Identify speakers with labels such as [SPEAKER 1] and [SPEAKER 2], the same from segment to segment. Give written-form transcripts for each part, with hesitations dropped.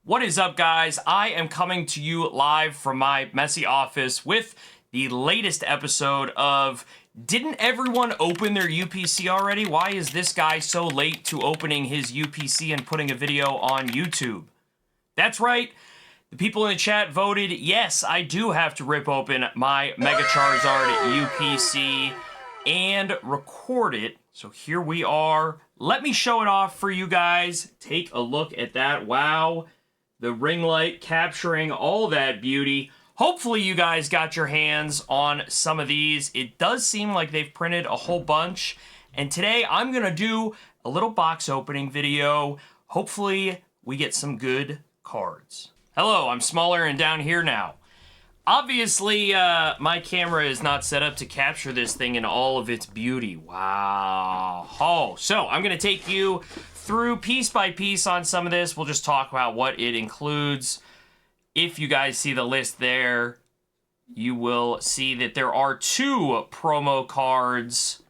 [SPEAKER 1] What is up, guys? I am coming to you live from my messy office with the latest episode of Didn't Everyone Open Their UPC Already? Why is this guy so late to opening his UPC and putting a video on YouTube? That's right. The people in the chat voted, yes, I do have to rip open my Mega Charizard UPC and record it. So here we are. Let me show it off for you guys. Take a look at that. Wow. The ring light capturing all that beauty. Hopefully you guys got your hands on some of these. It does seem like they've printed a whole bunch. And today I'm going to do a little box opening video. Hopefully we get some good cards. Hello, I'm smaller and down here now. Obviously, my camera is not set up to capture this thing in all of its beauty. Wow. Oh, so I'm going to take you through piece by piece on some of this. We'll just talk about what it includes. If you guys see the list there, you will see that there are 2 promo cards.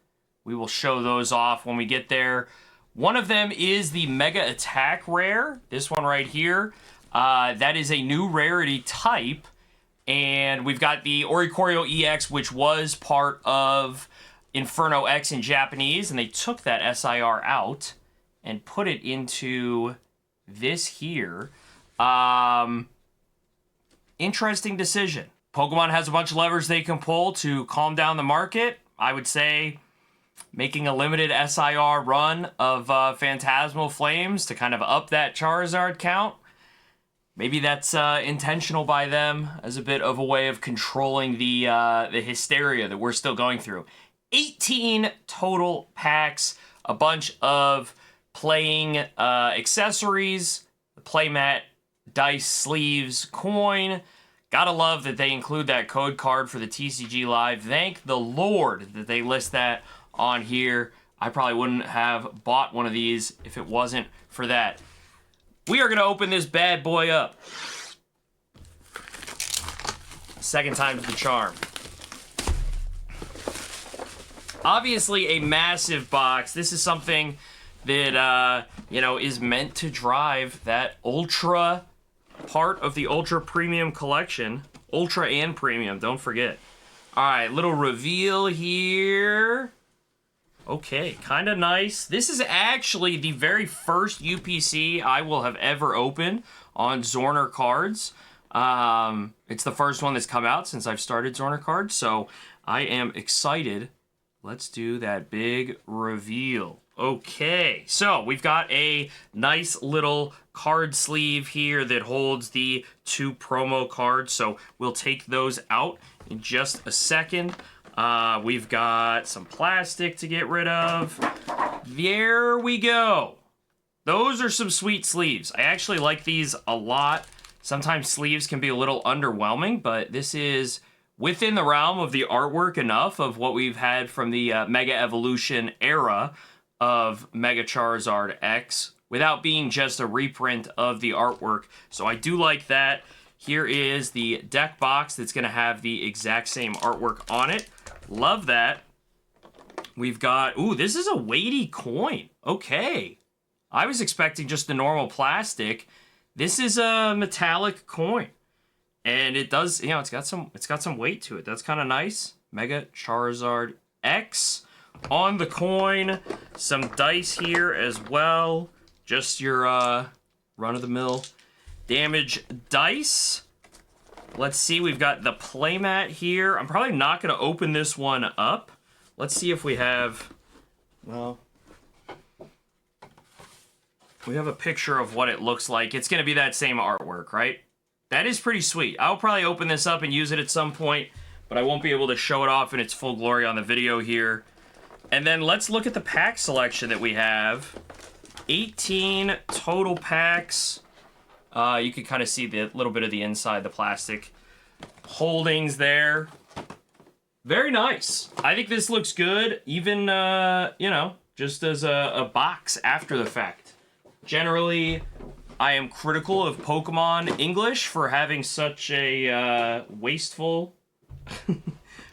[SPEAKER 1] We will show those off when we get there. One of them is the Mega Attack rare. This one right here. That is a new rarity type. And we've got the Oricorio EX, which was part of Inferno X in Japanese, and they took that SIR out and put it into this here. Interesting decision. Pokemon has a bunch of levers they can pull to calm down the market. I would say making a limited SIR run of Phantasmal Flames to kind of up that Charizard count. Maybe that's intentional by them as a bit of a way of controlling the hysteria that we're still going through. 18 total packs, a bunch of playing accessories, the playmat, dice, sleeves, coin. Gotta love that they include that code card for the TCG Live. Thank the Lord that they list that on here. I probably wouldn't have bought one of these if it wasn't for that. We are going to open this bad boy up. Second time's the charm. Obviously a massive box. This is something that, is meant to drive that Ultra part of the Ultra Premium collection. Ultra and Premium, don't forget. All right, little reveal here. Okay, kind of nice. This is actually the very first UPC I will have ever opened on Zorner cards. It's the first one that's come out since I've started Zorner cards, so I am excited. Let's do that big reveal. Okay, so we've got a nice little card sleeve here that holds the 2 promo cards, so we'll take those out in just a second. We've got some plastic to get rid of. There we go. Those are some sweet sleeves. I actually like these a lot. Sometimes sleeves can be a little underwhelming, but this is within the realm of the artwork enough of what we've had from the Mega Evolution era of Mega Charizard X without being just a reprint of the artwork. So I do like that. Here is the deck box that's going to have the exact same artwork on it. Love that. We've got, ooh, this is a weighty coin. Okay. I was expecting just the normal plastic. This is a metallic coin. And it does, it's got some weight to it. That's kind of nice. Mega Charizard X on the coin. Some dice here as well. Just your run-of-the-mill damage dice. Let's see, we've got the playmat here. I'm probably not going to open this one up. Let's see if we have, well, we have a picture of what it looks like. It's going to be that same artwork, right? That is pretty sweet. I'll probably open this up and use it at some point, but I won't be able to show it off in its full glory on the video here. And then let's look at the pack selection that we have. 18 total packs. You can kind of see the little bit of the inside, the plastic holdings there. Very nice. I think this looks good, even, just as a box after the fact. Generally, I am critical of Pokemon English for having such a wasteful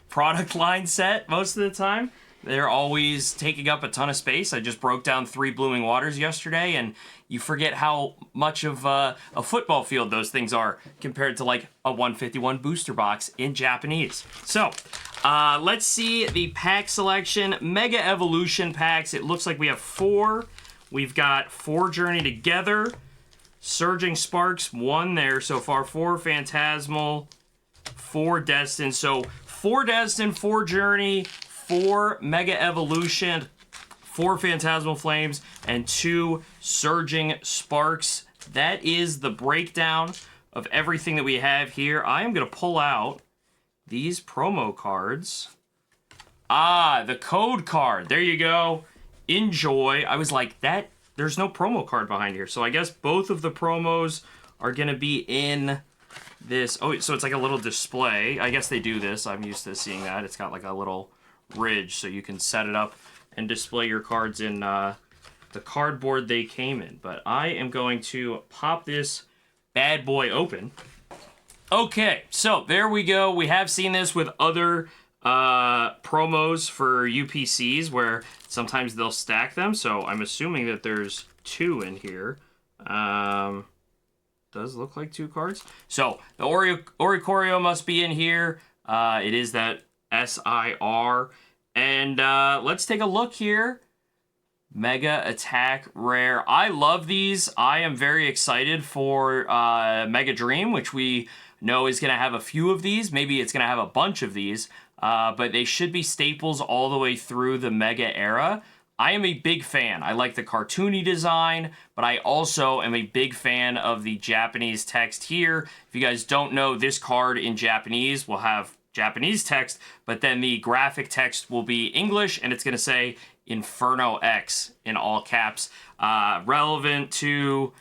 [SPEAKER 1] product line set most of the time. They're always taking up a ton of space. I just broke down 3 Blooming Waters yesterday, and you forget how much of a football field those things are compared to like a 151 booster box in Japanese. So, let's see the pack selection. Mega Evolution packs. It looks like we have 4. We've got 4 Journey Together. Surging Sparks, 1 there so far. 4 Phantasmal. 4 Destined. So 4 Destined, 4 Journey, 4 Mega Evolution, 4 Phantasmal Flames, and 2 Surging Sparks. That is the breakdown of everything that we have here. I am going to pull out these promo cards. Ah, the code card. There you go. Enjoy. I was like, there's no promo card behind here. So I guess both of the promos are going to be in this. Oh, so it's like a little display. I guess they do this. I'm used to seeing that. It's got like a little ridge so you can set it up and display your cards in the cardboard they came in. But I am going to pop this bad boy open. Okay, so there we go. We have seen this with other promos for UPCs where sometimes they'll stack them. So I'm assuming that there's 2 in here. Does look like 2 cards. So the Oricorio must be in here. It is that SIR. And let's take a look here. Mega Attack Rare. I love these. I am very excited for Mega Dream, which we know is going to have a few of these. Maybe it's going to have a bunch of these. But they should be staples all the way through the Mega era. I am a big fan. I like the cartoony design, but I also am a big fan of the Japanese text here. If you guys don't know, this card in Japanese will have Japanese text, but then the graphic text will be English, and it's going to say Inferno X in all caps. Relevant to,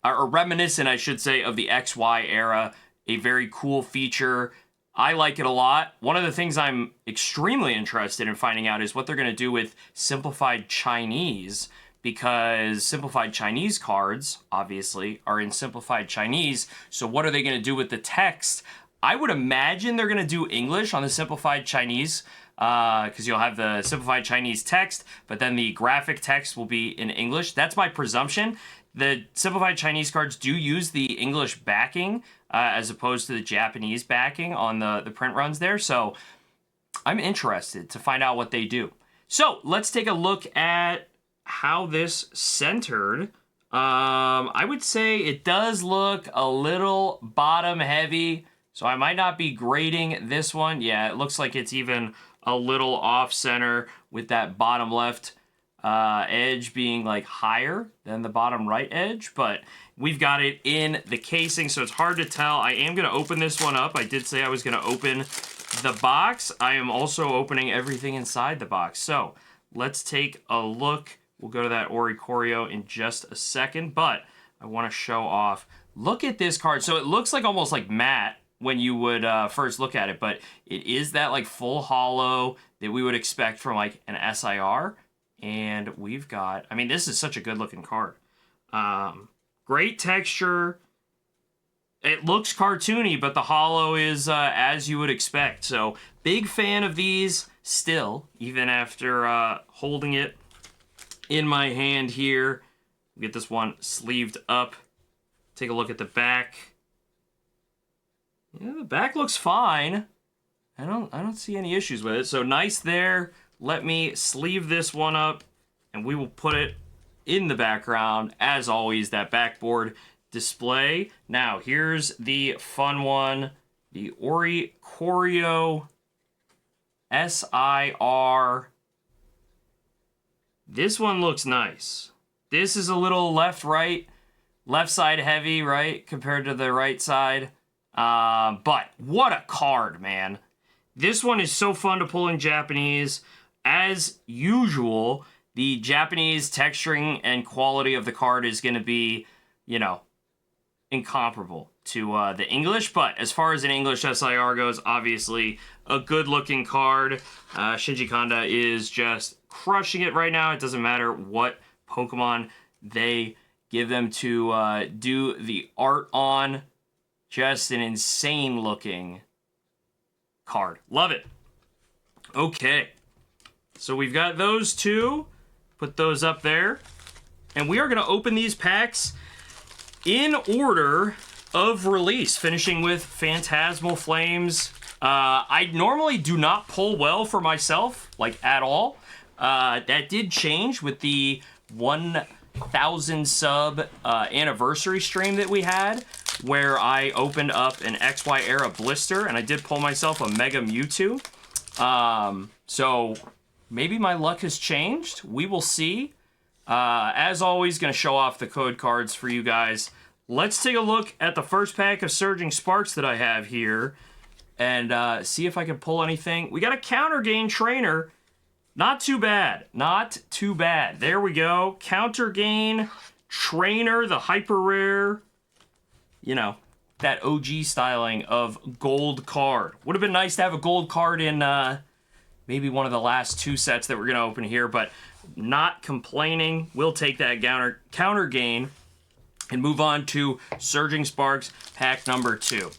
[SPEAKER 1] or reminiscent, I should say, of the XY era. A very cool feature. I like it a lot. One of the things I'm extremely interested in finding out is what they're going to do with Simplified Chinese, because Simplified Chinese cards, obviously, are in Simplified Chinese. So what are they going to do with the text? I would imagine they're going to do English on the Simplified Chinese, because you'll have the Simplified Chinese text, but then the graphic text will be in English. That's my presumption. The Simplified Chinese cards do use the English backing as opposed to the Japanese backing on the print runs there. So I'm interested to find out what they do. So let's take a look at how this centered. I would say it does look a little bottom heavy, so I might not be grading this one. Yeah, it looks like it's even a little off center with that bottom left edge being like higher than the bottom right edge, but we've got it in the casing, so it's hard to tell. I am going to open this one up. I did say I was going to open the box. I am also opening everything inside the box, so let's take a look. We'll go to that Oricorio in just a second, but I want to show off. Look at this card. So it looks like almost like matte when you would first look at it, but it is that like full hollow that we would expect from like an SIR. And we've got, I mean, this is such a good looking card. Great texture. It looks cartoony, but the hollow is as you would expect. So big fan of these still, even after holding it in my hand here. Get this one sleeved up. Take a look at the back. Yeah, the back looks fine. I don't see any issues with it. So nice there. Let me sleeve this one up, and we will put it in the background. As always, that backboard display. Now, here's the fun one. The Oricorio SIR. This one looks nice. This is a little left side heavy, right, compared to the right side. But what a card, man. This one is so fun to pull in Japanese. As usual, the Japanese texturing and quality of the card is going to be, you know, incomparable to the English. But as far as an English SIR goes, obviously a good-looking card. Shinji Kanda is just crushing it right now. It doesn't matter what Pokemon they give them to do the art on. Just an insane-looking card. Love it. Okay. So we've got those two. Put those up there. And we are going to open these packs in order of release, finishing with Phantasmal Flames. I normally do not pull well for myself, like at all. That did change with the 1,000 sub anniversary stream that we had, where I opened up an XY era blister, and I did pull myself a Mega Mewtwo. So maybe my luck has changed. We will see. As always, going to show off the code cards for you guys. Let's take a look at the first pack of Surging Sparks that I have here and see if I can pull anything. We got a Counter Gain Trainer. Not too bad. Not too bad. There we go. Counter Gain Trainer, the hyper rare. You know, that OG styling of gold card. Would have been nice to have a gold card in maybe one of the last two sets that we're going to open here, but not complaining. We'll take that counter gain and move on to Surging Sparks pack number 2. All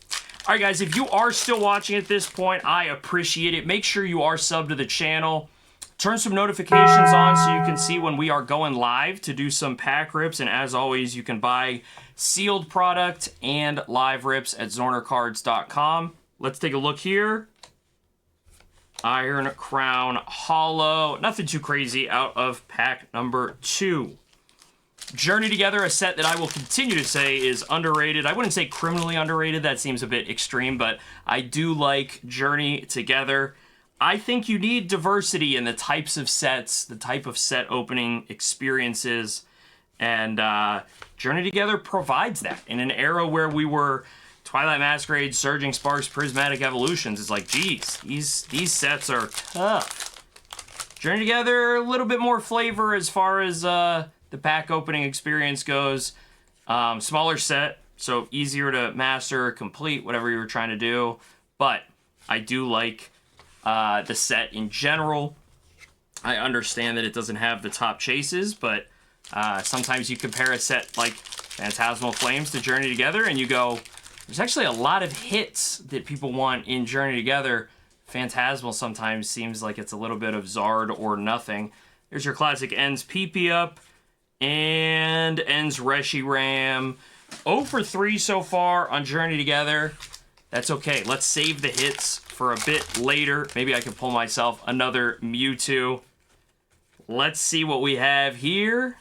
[SPEAKER 1] right, guys, if you are still watching at this point, I appreciate it. Make sure you are subbed to the channel. Turn some notifications on so you can see when we are going live to do some pack rips. And as always, you can buy sealed product and live rips at zornercards.com. Let's take a look here. Iron Crown Hollow. Nothing too crazy out of pack number 2. Journey Together, a set that I will continue to say is underrated. I wouldn't say criminally underrated. That seems a bit extreme, but I do like Journey Together. I think you need diversity in the types of sets, the type of set opening experiences, and Journey Together provides that. In an era where we were Twilight Masquerade, Surging Sparks, Prismatic Evolutions, it's like, geez, these sets are tough. Journey Together, a little bit more flavor as far as the pack opening experience goes. Smaller set, so easier to master, complete, whatever you were trying to do. But I do like the set in general. I understand that it doesn't have the top chases, but sometimes you compare a set like Phantasmal Flames to Journey Together and you go, there's actually a lot of hits that people want in Journey Together. Phantasmal sometimes seems like it's a little bit of Zard or nothing. There's your classic Ends PP up and Ends Reshiram. 0 for 3 so far on Journey Together. That's okay. Let's save the hits for a bit later. Maybe I can pull myself another Mewtwo. Let's see what we have here.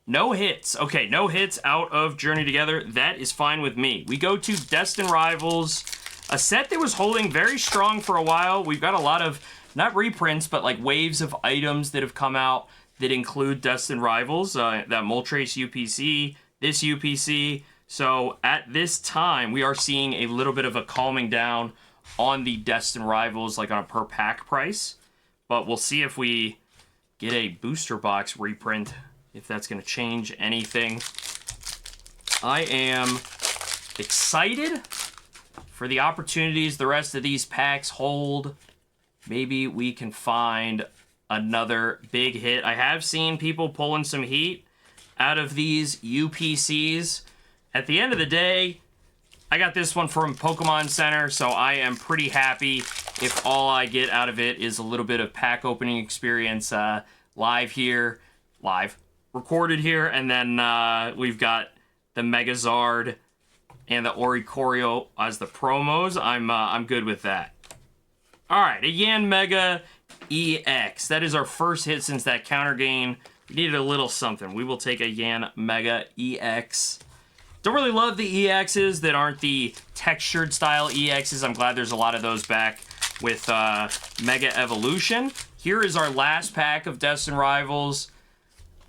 [SPEAKER 1] No hits. Okay, no hits out of Journey Together. That is fine with me. We go to Destined Rivals, a set that was holding very strong for a while. We've got a lot of, not reprints, but like waves of items that have come out that include Destined Rivals. That Moltres UPC, this UPC. So at this time, we are seeing a little bit of a calming down on the Destined Rivals, like on a per pack price. But we'll see if we get a booster box reprint, if that's going to change anything. I am excited for the opportunities the rest of these packs hold. Maybe we can find another big hit. I have seen people pulling some heat out of these UPCs. At the end of the day, I got this one from Pokemon Center, so I am pretty happy if all I get out of it is a little bit of pack opening experience live here, recorded here, and then we've got the Megazard and the Oricorio as the promos. I'm good with that. All right, a Yan Mega EX. That is our first hit since that counter gain. We needed a little something. We will take a Yan Mega EX. Don't really love the EXs that aren't the textured style EXs. I'm glad there's a lot of those back with Mega Evolution. Here is our last pack of Destined Rivals.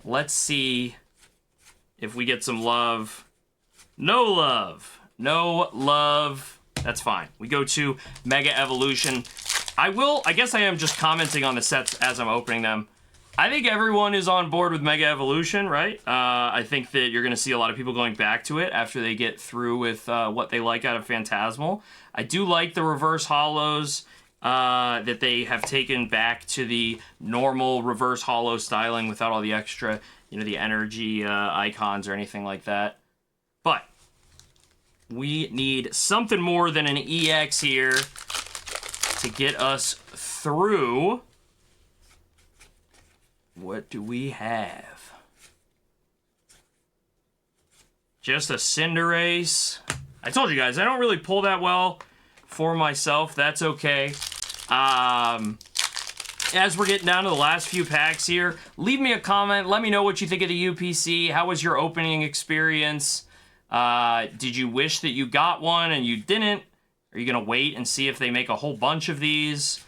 [SPEAKER 1] Let's see if we get some love. No love. No love. That's fine. We go to Mega Evolution. I guess I am just commenting on the sets as I'm opening them. I think everyone is on board with Mega Evolution, right? I think that you're going to see a lot of people going back to it after they get through with what they like out of Phantasmal. I do like the reverse hollows that they have taken back to the normal reverse hollow styling without all the extra, the energy icons or anything like that. But we need something more than an EX here. to get us through. What do we have? Just a Cinderace. I told you guys, I don't really pull that well for myself. That's okay. As we're getting down to the last few packs here, leave me a comment. Let me know what you think of the UPC. How was your opening experience? Did you wish that you got one and you didn't? Are you going to wait and see if they make a whole bunch of these?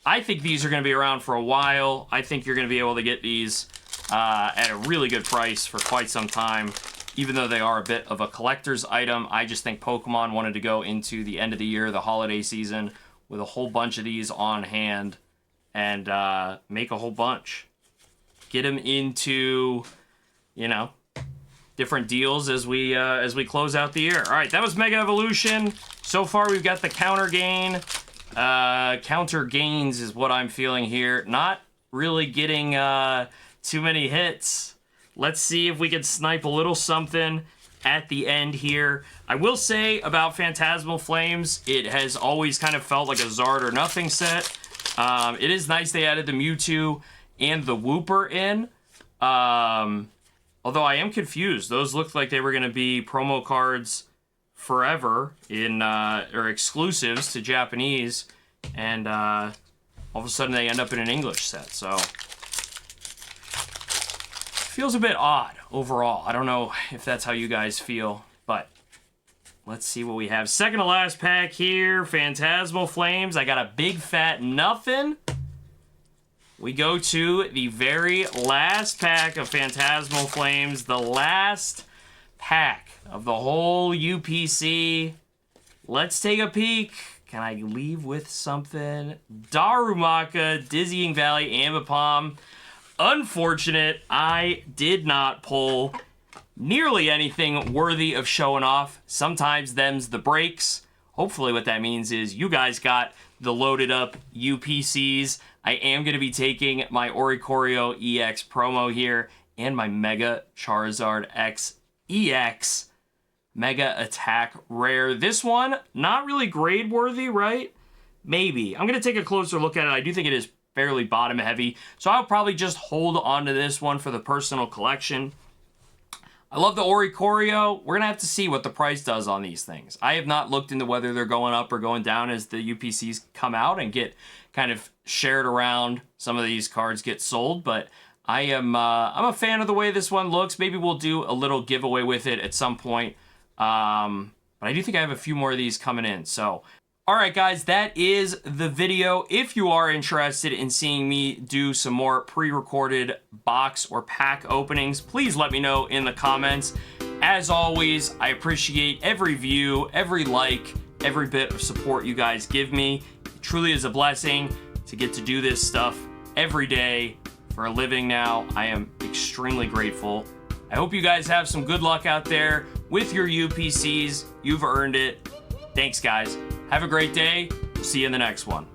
[SPEAKER 1] I think these are going to be around for a while. I think you're going to be able to get these at a really good price for quite some time. Even though they are a bit of a collector's item, I just think Pokemon wanted to go into the end of the year, the holiday season, with a whole bunch of these on hand and make a whole bunch. Get them into, you know, different deals as we close out the year. All right, that was Mega Evolution. So far, we've got the counter gain. Counter gains is what I'm feeling here. Not really getting too many hits. Let's see if we can snipe a little something at the end here. I will say about Phantasmal Flames, it has always kind of felt like a Zard or Nothing set. It is nice they added the Mewtwo and the Wooper in. Although I am confused. Those looked like they were going to be promo cards forever in or exclusives to Japanese. And all of a sudden they end up in an English set. So feels a bit odd overall. I don't know if that's how you guys feel, but let's see what we have. Second to last pack here, Phantasmal Flames. I got a big fat nothing. We go to the very last pack of Phantasmal Flames, the last pack of the whole UPC. Let's take a peek. Can I leave with something? Darumaka, Dizzying Valley, Ambipom. Unfortunate, I did not pull nearly anything worthy of showing off. Sometimes them's the breaks. Hopefully what that means is you guys got the loaded up UPCs. I am going to be taking my Oricorio EX promo here and my Mega Charizard X EX Mega Attack Rare. This one, not really grade worthy, right? Maybe. I'm going to take a closer look at it. I do think it is fairly bottom heavy, so I'll probably just hold on to this one for the personal collection. I love the Oricorio. We're going to have to see what the price does on these things. I have not looked into whether they're going up or going down as the UPCs come out and get kind of shared around. Some of these cards get sold, but I'm a fan of the way this one looks. Maybe we'll do a little giveaway with it at some point. But I do think I have a few more of these coming in. So, all right, guys, that is the video. If you are interested in seeing me do some more pre-recorded box or pack openings, please let me know in the comments. As always, I appreciate every view, every like, every bit of support you guys give me. It truly is a blessing to get to do this stuff every day for a living now. I am extremely grateful. I hope you guys have some good luck out there with your UPCs. You've earned it. Thanks, guys. Have a great day. We'll see you in the next one.